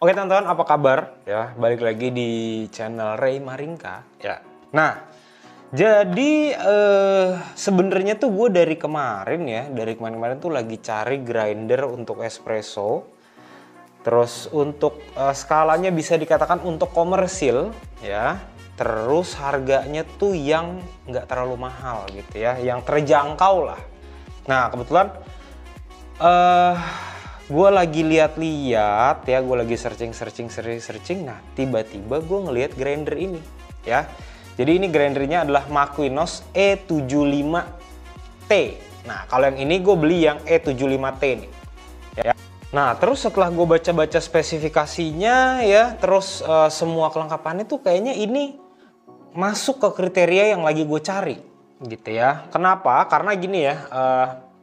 Oke teman-teman, apa kabar? Ya, balik lagi di channel Ray Maringka. Ya. Nah, jadi sebenarnya tuh gue dari kemarin tuh lagi cari grinder untuk espresso. Terus untuk skalanya bisa dikatakan untuk komersil, ya. Terus harganya tuh yang nggak terlalu mahal gitu ya, yang terjangkau lah. Nah, kebetulan gue lagi lihat-lihat ya, gue lagi searching. Nah, tiba-tiba gue ngelihat grinder ini ya. Jadi ini grindernya adalah Maquinos E75T. Nah, kalau yang ini gue beli yang E75T nih. Ya. Nah, terus setelah gue baca-baca spesifikasinya ya, terus semua kelengkapannya tuh kayaknya ini masuk ke kriteria yang lagi gue cari gitu ya. Kenapa? Karena gini ya.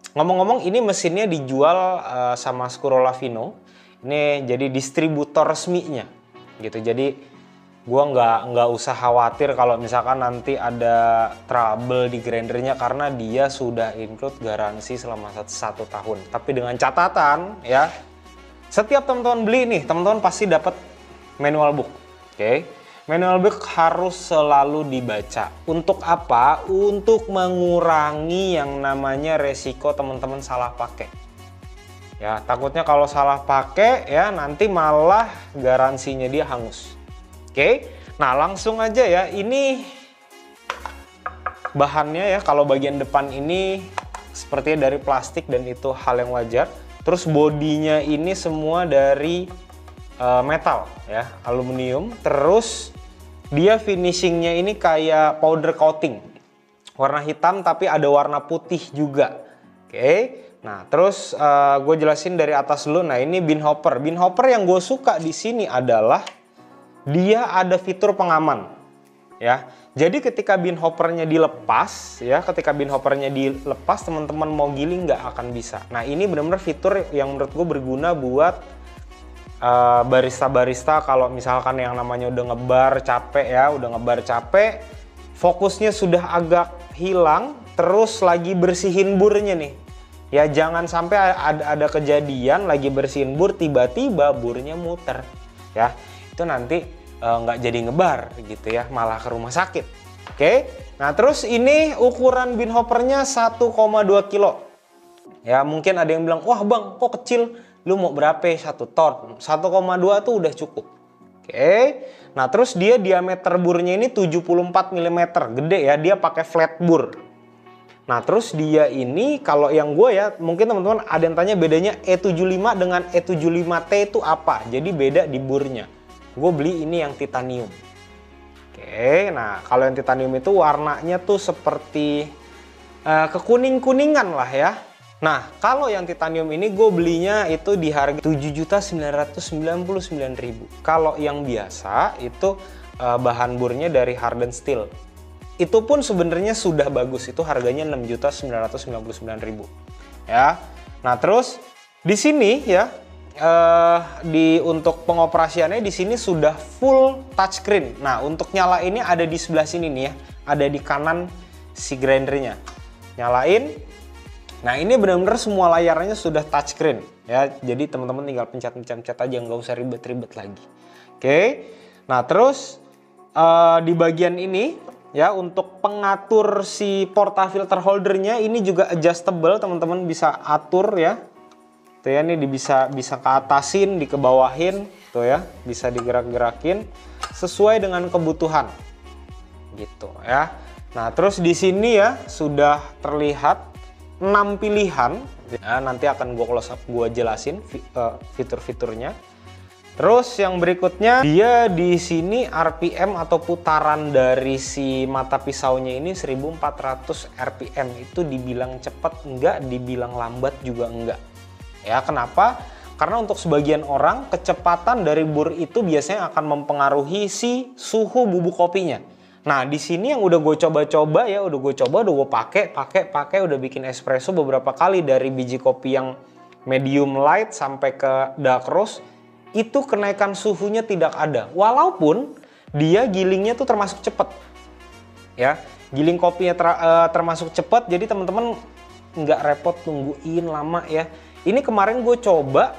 Ngomong-ngomong, ini mesinnya dijual sama Scuro-Lavino. Ini jadi distributor resminya, gitu. Jadi gua nggak usah khawatir kalau misalkan nanti ada trouble di grindernya karena dia sudah include garansi selama 1 tahun. Tapi dengan catatan ya, setiap teman-teman beli nih, teman-teman pasti dapat manual book, oke? Manual book harus selalu dibaca. Untuk apa? Untuk mengurangi yang namanya resiko teman-teman salah pakai. Ya, takutnya kalau salah pakai ya nanti malah garansinya dia hangus. Oke? Nah, langsung aja ya. Ini bahannya ya, kalau bagian depan ini sepertinya dari plastik dan itu hal yang wajar. Terus bodinya ini semua dari metal ya, aluminium. Terus dia finishingnya ini kayak powder coating, warna hitam tapi ada warna putih juga. Oke, nah terus gue jelasin dari atas dulu. Nah, ini bin hopper. Bin hopper yang gue suka di sini adalah dia ada fitur pengaman, ya. Jadi ketika bin hoppernya dilepas, ya, teman-teman mau giling nggak akan bisa. Nah, ini benar-benar fitur yang menurut gue berguna buat barista-barista kalau misalkan yang namanya udah ngebar capek, fokusnya sudah agak hilang, terus lagi bersihin burnya nih. Ya, jangan sampai ada kejadian lagi bersihin bur tiba-tiba burnya muter. Ya, itu nanti nggak jadi ngebar gitu ya, malah ke rumah sakit. Oke. Nah, terus ini ukuran bin hoppernya 1,2 kilo. Ya, mungkin ada yang bilang, "Wah, Bang, kok kecil? Lu mau berapa? 1 ton?" 1,2 tuh udah cukup. Oke. Nah, terus dia diameter burnya ini 74 mm. Gede ya, dia pakai flat bur. Nah, terus dia ini kalau yang gue ya, mungkin teman-teman ada yang tanya bedanya E75 dengan E75T itu apa? Jadi beda di burnya. Gue beli ini yang titanium. Oke. Nah, kalau yang titanium itu warnanya tuh seperti kekuning-kuningan lah ya. Nah, kalau yang titanium ini gue belinya itu di harga 7.999.000. Kalau yang biasa itu bahan burnya dari hardened steel. Itu pun sebenarnya sudah bagus, itu harganya 6.999.000. Ya. Nah, terus di sini ya untuk pengoperasiannya di sini sudah full touchscreen. Nah, untuk nyala ini ada di sebelah sini nih ya, ada di kanan si grindernya. Nyalain. Nah, ini benar-benar semua layarnya sudah touchscreen ya. Jadi teman-teman tinggal pencet-pencet aja, nggak usah ribet-ribet lagi. Oke. Nah, terus di bagian ini ya, untuk pengatur si portafilter holdernya ini juga adjustable, teman-teman bisa atur ya. Tuh ya, ini bisa keatasin, dikebawahin, tuh ya, bisa digerak-gerakin sesuai dengan kebutuhan. Gitu ya. Nah, terus di sini ya sudah terlihat 6 pilihan ya, nanti akan gue jelasin fitur-fiturnya. Terus yang berikutnya, dia di sini RPM atau putaran dari si mata pisaunya ini 1400 RPM. Itu dibilang cepat enggak, dibilang lambat juga enggak. Ya, kenapa? Karena untuk sebagian orang kecepatan dari bur itu biasanya akan mempengaruhi si suhu bubuk kopinya. Nah, di sini yang udah gue coba-coba ya, udah gue pakai, udah bikin espresso beberapa kali dari biji kopi yang medium light sampai ke dark roast, itu kenaikan suhunya tidak ada. Walaupun dia gilingnya tuh termasuk cepat. Ya, giling kopinya termasuk cepat, jadi teman-teman nggak repot tungguin lama ya. Ini kemarin gue coba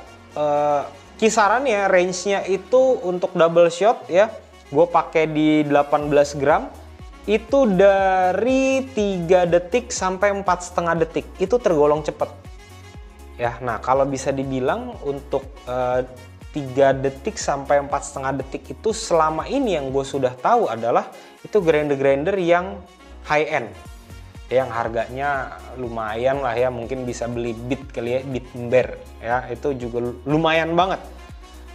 kisarannya range-nya itu untuk double shot ya, gue pakai di 18 gram itu dari 3 detik sampai 4,5 detik, itu tergolong cepet ya. Nah kalau bisa dibilang untuk 3 detik sampai 4,5 detik itu selama ini yang gue sudah tahu adalah itu grinder-grinder yang high end, yang harganya lumayan lah ya, mungkin bisa beli Beat kali ya, Beat Ember ya, itu juga lumayan banget.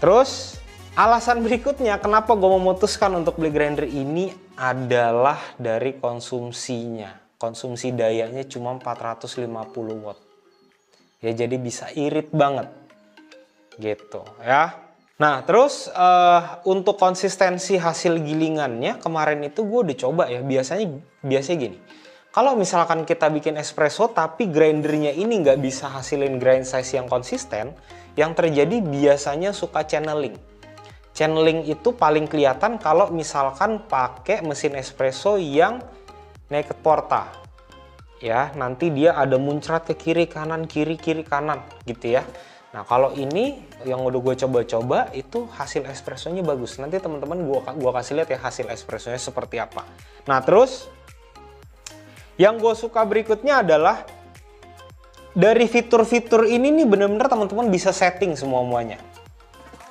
Terus alasan berikutnya kenapa gue memutuskan untuk beli grinder ini adalah dari konsumsinya. Konsumsi dayanya cuma 450 watt ya, jadi bisa irit banget gitu ya. Nah terus untuk konsistensi hasil gilingannya kemarin itu gue udah coba ya. Biasanya gini, kalau misalkan kita bikin espresso tapi grindernya ini nggak bisa hasilin grind size yang konsisten, yang terjadi biasanya suka channeling. Channeling itu paling kelihatan kalau misalkan pakai mesin espresso yang naked porta ya, nanti dia ada muncrat ke kiri kanan kiri kanan gitu ya. Nah kalau ini yang udah gue coba-coba itu hasil espressonya bagus. Nanti teman-teman gue kasih lihat ya hasil espressonya seperti apa. Nah terus yang gue suka berikutnya adalah dari fitur-fitur ini nih, bener-bener teman-teman bisa setting semuanya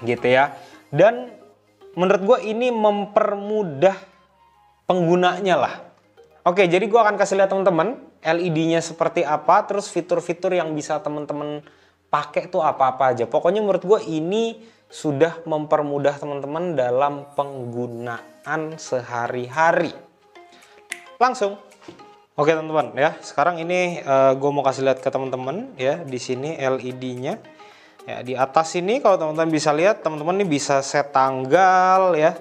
gitu ya. Dan menurut gue ini mempermudah penggunanya lah. Oke, jadi gue akan kasih lihat teman-teman LED-nya seperti apa, terus fitur-fitur yang bisa teman-teman pakai tuh apa-apa aja. Pokoknya menurut gue ini sudah mempermudah teman-teman dalam penggunaan sehari-hari. Langsung. Oke teman-teman ya, sekarang ini gue mau kasih lihat ke teman-teman ya, di sini LED-nya. Ya, di atas ini kalau teman-teman bisa lihat, teman-teman ini bisa set tanggal ya.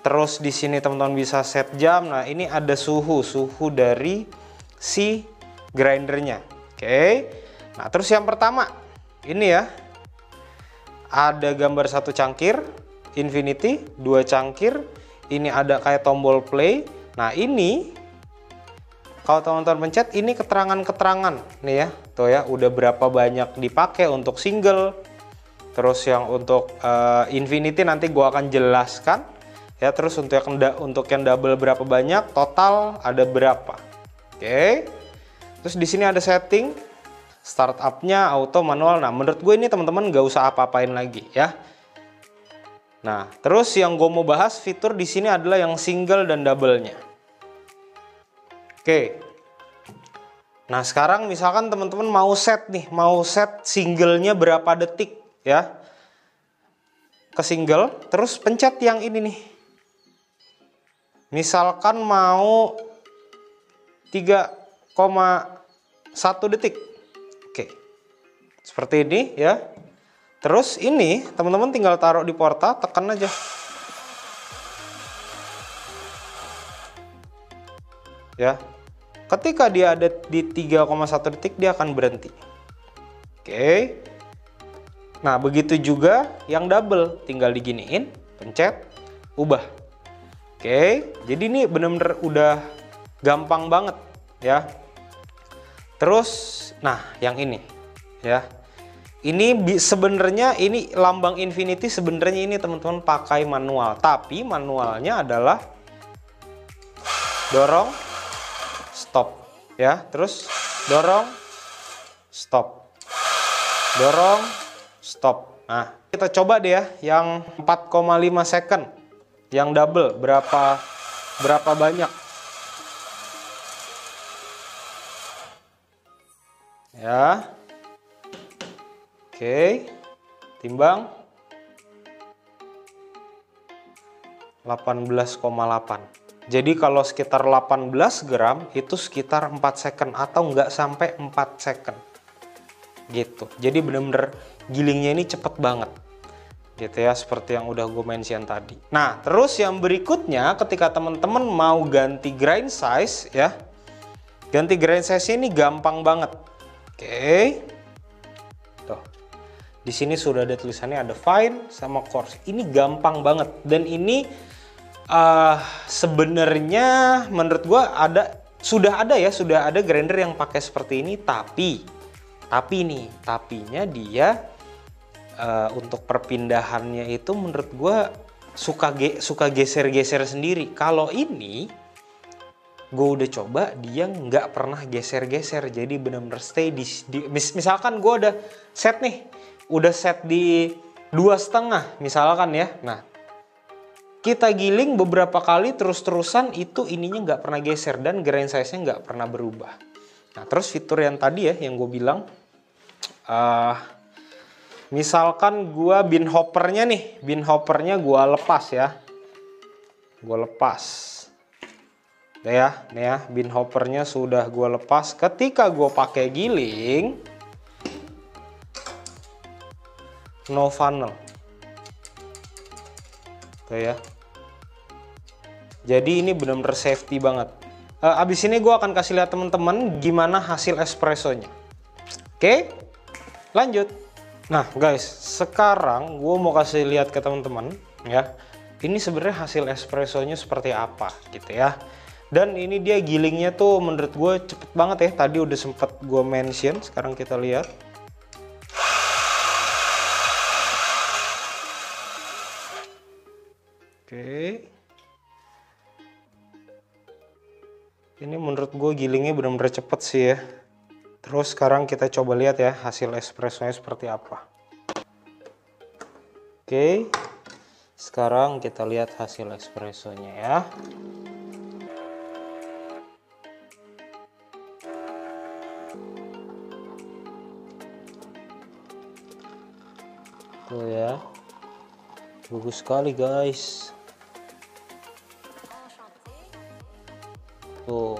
Terus di sini teman-teman bisa set jam. Nah, ini ada suhu dari si grindernya. Oke. Nah, terus yang pertama ini ya, ada gambar 1 cangkir infinity, 2 cangkir, ini ada kayak tombol play. Nah ini kalau teman-teman pencet ini keterangan-keterangan nih ya, tuh ya udah berapa banyak dipakai untuk single. Terus yang untuk infinity nanti gua akan jelaskan ya. Terus untuk yang double berapa banyak, total ada berapa. Oke. Terus di sini ada setting startupnya, auto, manual. Nah menurut gue ini teman-teman gak usah apa-apain lagi ya. Nah terus yang gue mau bahas fitur di sini adalah yang single dan double-nya. Oke. Nah sekarang misalkan teman-teman mau set singlenya berapa detik ya, ke single, terus pencet yang ini nih. Misalkan mau 3,1 detik. Oke. Seperti ini ya. Terus ini teman-teman tinggal taruh di porta, tekan aja. Ya. Ketika dia ada di 3,1 detik dia akan berhenti. Oke. Nah, begitu juga yang double, tinggal diginiin, pencet, ubah. Oke. Jadi ini bener-bener udah gampang banget ya. Terus nah, yang ini ya. Ini sebenarnya ini lambang infinity, sebenarnya ini teman-teman pakai manual, tapi manualnya adalah dorong stop ya, terus dorong stop, dorong stop. Nah kita coba deh ya yang 4,5 second yang double berapa banyak ya. Oke, timbang 18,8. Jadi kalau sekitar 18 gram itu sekitar 4 second atau nggak sampai 4 second gitu. Jadi bener-bener gilingnya ini cepet banget gitu ya, seperti yang udah gue mention tadi. Nah terus yang berikutnya, ketika teman-teman mau ganti grind size ya, ganti grind size ini gampang banget. Oke, tuh di sini sudah ada tulisannya, ada fine sama coarse. Ini gampang banget, dan ini sebenarnya menurut gue sudah ada grinder yang pakai seperti ini, tapi tapinya dia untuk perpindahannya itu menurut gue suka geser-geser sendiri. Kalau ini gue udah coba, dia nggak pernah geser-geser, jadi benar-benar stay misalkan gue udah set nih, udah set di 2,5 misalkan ya. Nah, kita giling beberapa kali terus-terusan, itu ininya nggak pernah geser dan grain size-nya nggak pernah berubah. Nah, terus fitur yang tadi ya yang gue bilang, misalkan gua bin hoppernya gua lepas ya. Gua lepas. Udah ya, nih ya, bin hoppernya sudah gua lepas. Ketika gua pakai giling, no funnel. Tuh ya. Jadi ini benar-benar safety banget. Abis ini gua akan kasih lihat teman-teman gimana hasil espressonya. Oke, lanjut. Nah guys, sekarang gue mau kasih lihat ke teman-teman ya. Ini sebenarnya hasil espressonya seperti apa gitu ya. Dan ini dia gilingnya tuh menurut gue cepet banget ya. Tadi udah sempet gue mention, sekarang kita lihat. Oke. Ini menurut gue gilingnya benar-benar cepet sih ya. Terus sekarang kita coba lihat ya hasil espressonya seperti apa. Oke, sekarang kita lihat hasil espressonya ya. Tuh ya, bagus sekali guys. Tuh.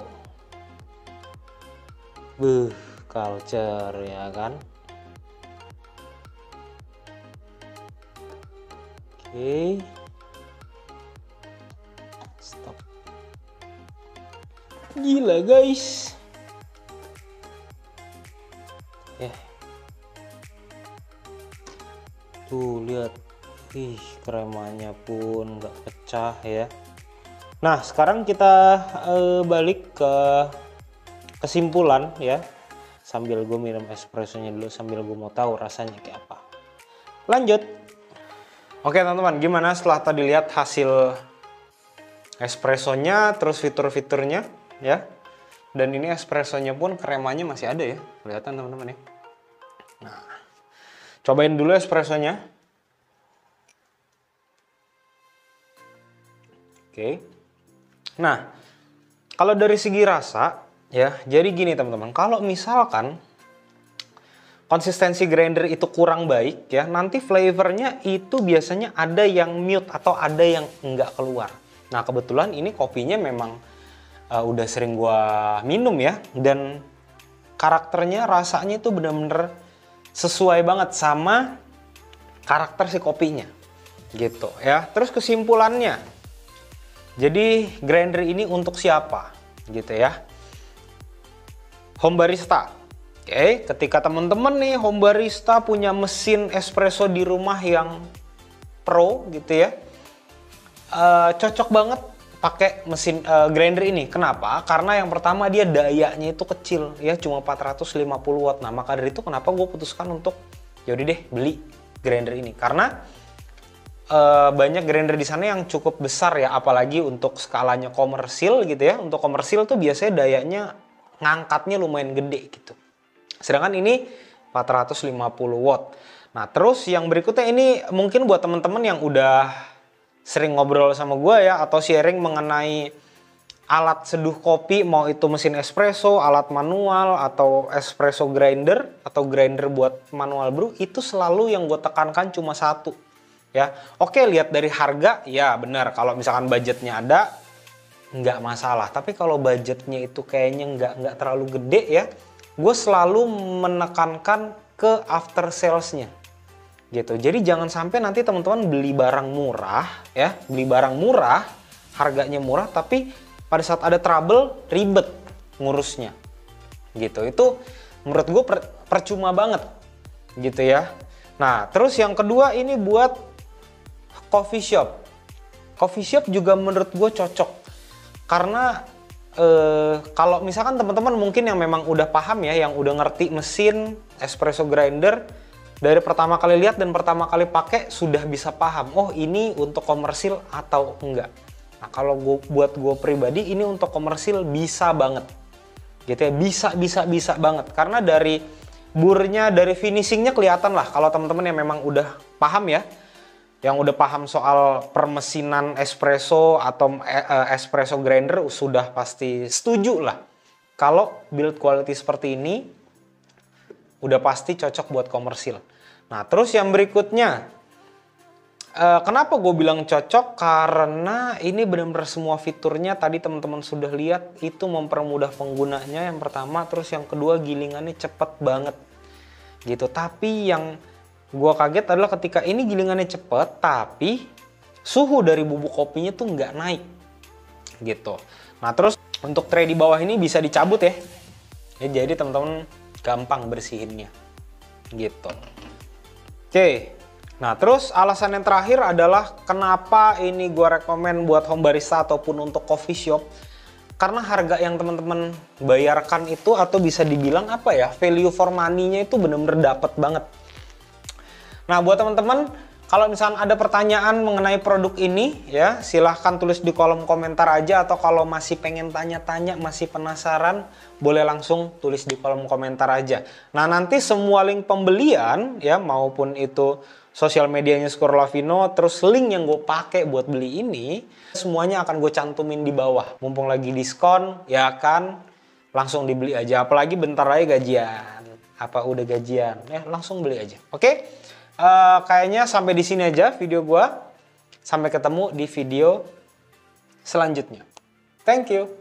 Culture ya kan. Oke. Stop. Gila guys. Tuh lihat. Ih, kremanya pun nggak pecah ya. Nah, sekarang kita balik ke kesimpulan ya. Sambil gue minum espressonya dulu, sambil gue mau tahu rasanya kayak apa. Lanjut. Oke teman-teman, gimana setelah tadi lihat hasil espressonya, terus fitur-fiturnya ya. Dan ini espressonya pun kremanya masih ada ya, kelihatan teman-teman ya. Nah, cobain dulu espressonya. Oke. Nah, kalau dari segi rasa ya, jadi gini teman-teman, kalau misalkan konsistensi grinder itu kurang baik ya, nanti flavornya itu biasanya ada yang mute atau ada yang enggak keluar. Nah kebetulan ini kopinya memang udah sering gua minum ya, dan karakternya rasanya itu bener-bener sesuai banget sama karakter si kopinya gitu ya. Terus kesimpulannya, jadi grinder ini untuk siapa gitu ya? Home barista. Oke, ketika teman-teman nih home barista punya mesin espresso di rumah yang pro gitu ya, cocok banget pakai mesin grinder ini. Kenapa? Karena yang pertama dia dayanya itu kecil ya, cuma 450 watt. Nah maka dari itu kenapa gue putuskan untuk yaudah deh beli grinder ini, karena banyak grinder di sana yang cukup besar ya, apalagi untuk skalanya komersil gitu ya. Untuk komersil tuh biasanya dayanya ngangkatnya lumayan gede gitu. Sedangkan ini 450 watt. Nah, terus yang berikutnya ini mungkin buat teman-teman yang udah sering ngobrol sama gue ya, atau sharing mengenai alat seduh kopi, mau itu mesin espresso, alat manual, atau espresso grinder, atau grinder buat manual brew, itu selalu yang gue tekankan cuma satu. Ya, oke, lihat dari harga, ya benar, kalau misalkan budgetnya ada, nggak masalah. Tapi kalau budgetnya itu kayaknya nggak terlalu gede ya, gue selalu menekankan ke after salesnya gitu. Jadi jangan sampai nanti teman-teman beli barang murah ya, beli barang murah, harganya murah, tapi pada saat ada trouble ribet ngurusnya gitu. Itu menurut gue percuma banget gitu ya. Nah terus yang kedua ini buat coffee shop. Coffee shop juga menurut gue cocok. Karena kalau misalkan teman-teman mungkin yang memang udah paham ya, yang udah ngerti mesin espresso grinder, dari pertama kali lihat dan pertama kali pakai sudah bisa paham, oh ini untuk komersil atau enggak. Nah kalau buat gue pribadi ini untuk komersil bisa banget, gitu ya, bisa banget. Karena dari burnya, dari finishingnya kelihatan lah kalau teman-teman yang memang udah paham ya, yang udah paham soal permesinan espresso atau espresso grinder sudah pasti setuju lah. Kalau build quality seperti ini udah pasti cocok buat komersil. Nah terus yang berikutnya, kenapa gue bilang cocok? Karena ini benar-benar semua fiturnya tadi teman-teman sudah lihat itu mempermudah penggunanya yang pertama. Terus yang kedua gilingannya cepet banget gitu. Tapi yang gue kaget adalah ketika ini gilingannya cepet tapi suhu dari bubuk kopinya tuh nggak naik gitu. Nah terus untuk tray di bawah ini bisa dicabut ya, jadi teman-teman gampang bersihinnya gitu. Oke, nah terus alasan yang terakhir adalah kenapa ini gue rekomen buat home barista ataupun untuk coffee shop. Karena harga yang teman-teman bayarkan itu, atau bisa dibilang apa ya, value for money-nya itu bener-bener dapet banget. Nah buat teman-teman, kalau misalnya ada pertanyaan mengenai produk ini ya silahkan tulis di kolom komentar aja, atau kalau masih pengen tanya-tanya, masih penasaran, boleh langsung tulis di kolom komentar aja. Nah nanti semua link pembelian ya, maupun itu sosial medianya Skor Lavino, terus link yang gue pakai buat beli ini, semuanya akan gue cantumin di bawah. Mumpung lagi diskon ya kan, langsung dibeli aja. Apalagi bentar lagi gajian. Apa udah gajian? Ya langsung beli aja. Oke? Kayaknya sampai di sini aja video gua. Sampai ketemu di video selanjutnya. Thank you.